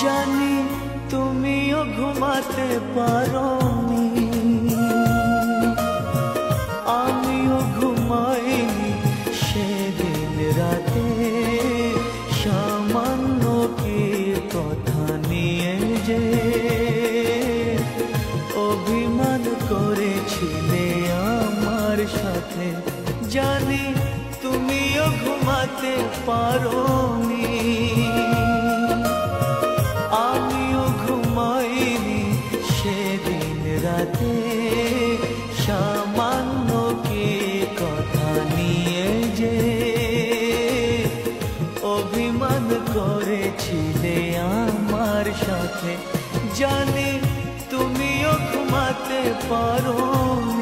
জানি তুমিও ঘুমাতে পারোনি, আমিও ঘুমাইনি সেদিন রাতে। সামান্য কি কথা নিয়ে যে অভিমান করেছিলে আমার সাথে। জানি তুমিও ঘুমাতে পারোনি, আমিও ঘুমাইনি সেদিন রাতে। সামান্য কি কথা নিয়ে যে অভিমান করেছিলে আমার সাথে। জানি তুমিও ঘুমাতে পারোনি।